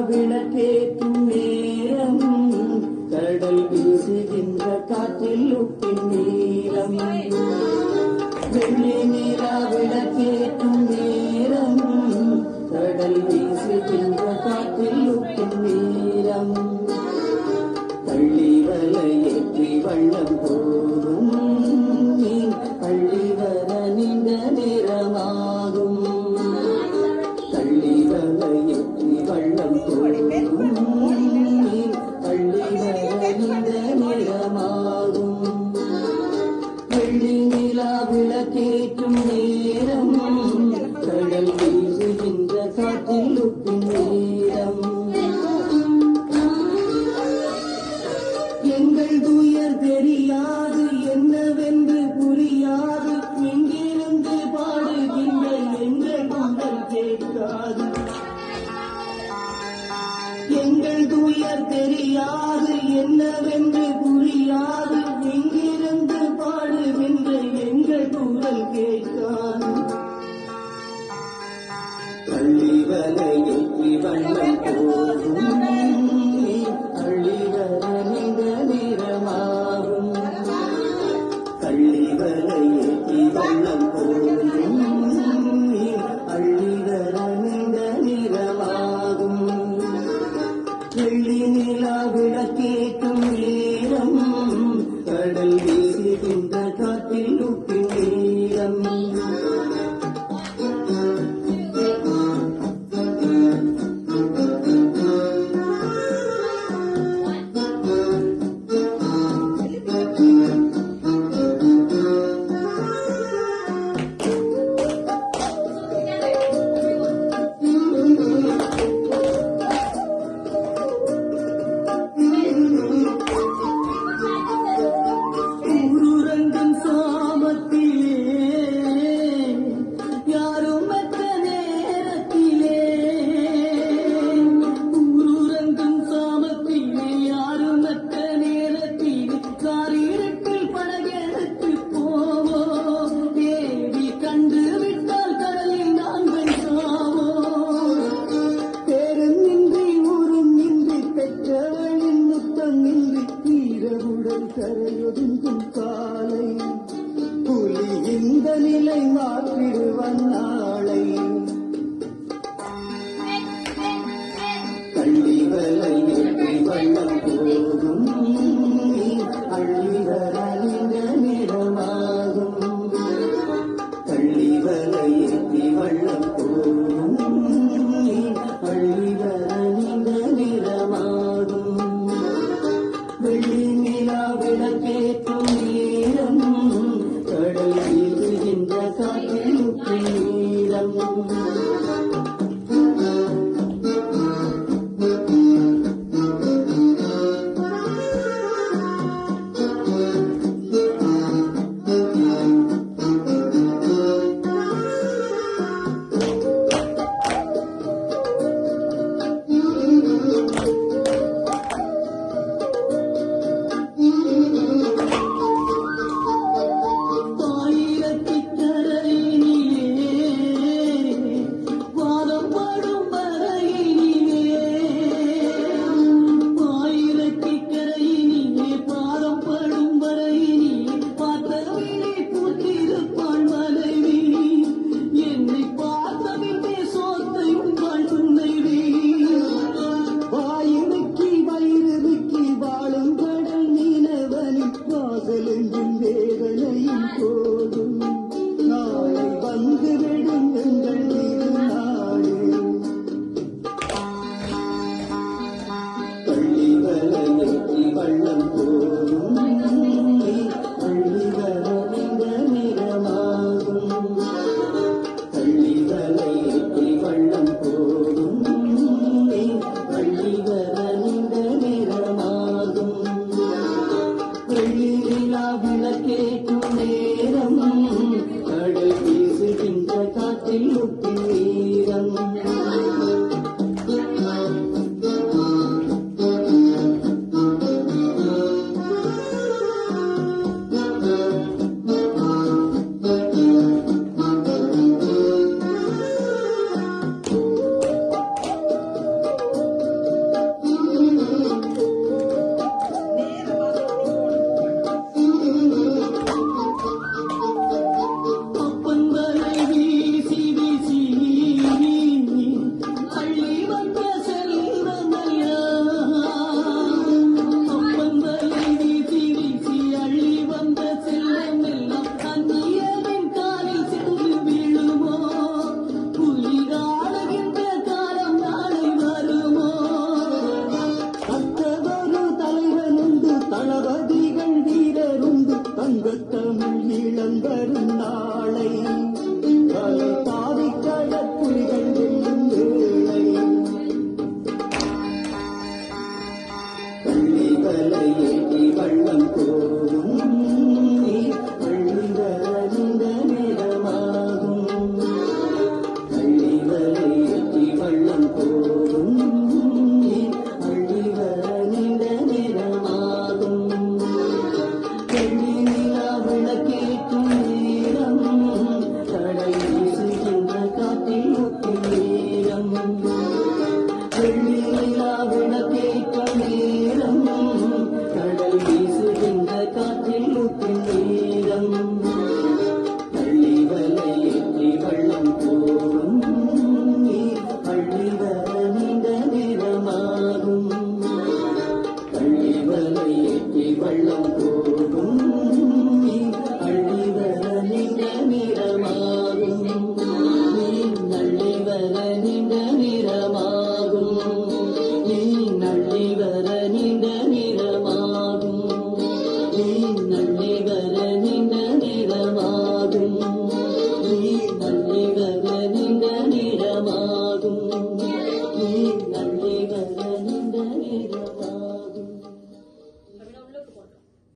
விளக்கேற்றும் நேரம் கடல் வீசுகின்ற காற்றில் உப்பின் நீரம் வெள்ளி நீரா விளக்கேற்றும் நேரம் கடல் வீசுகின்ற காற்றில் உப்பின் நீரம் பள்ளி வலையேற்றி வள்ளம் போகும் பள்ளி வர நீண்ட நேரமாகும் பள்ளி வலையேற்றி வள்ளம் போகும் பள்ளி வர நீண்ட நேரமாகும் வெள்ளி நிலா விளக்கேற்றும் நேரம் கடல் வீசுகின்ற காற்றில் உப்பின் நேரம் எங்கள் துயர் தெரியாது என்னவென்று புரியாது எங்கிருந்து பாடுகின்ற எங்கள் குரல் கேட்காது எங்கள் துயர் தெரியாது என்னவென்று புரியாது எங்கிருந்து பாடுகின்ற எங்கள் குரல் கேட்காது பள்ளி வலையேற்றி வள்ளம் போகும் அள்ளி வர நீண்ட நேரமாகும் பள்ளி வலையேற்றி வள்ளம் போகும் அள்ளி வர நீண்ட நேரமாகும் வெள்ளி நிலா விளக்கேற்றும் நேரம் கடல் வீசுகின்ற காற்றில் உப்பின் நேரம் வரும் நாளை வலை தாவி கடற்குழிகள் வெல்லும் வேளை பள்ளி வலை ஏற்றி வள்ளம் போகும் பள்ளி வந்த நேரமாகும் பள்ளி வலை ஏற்றி வள்ளம் போகும்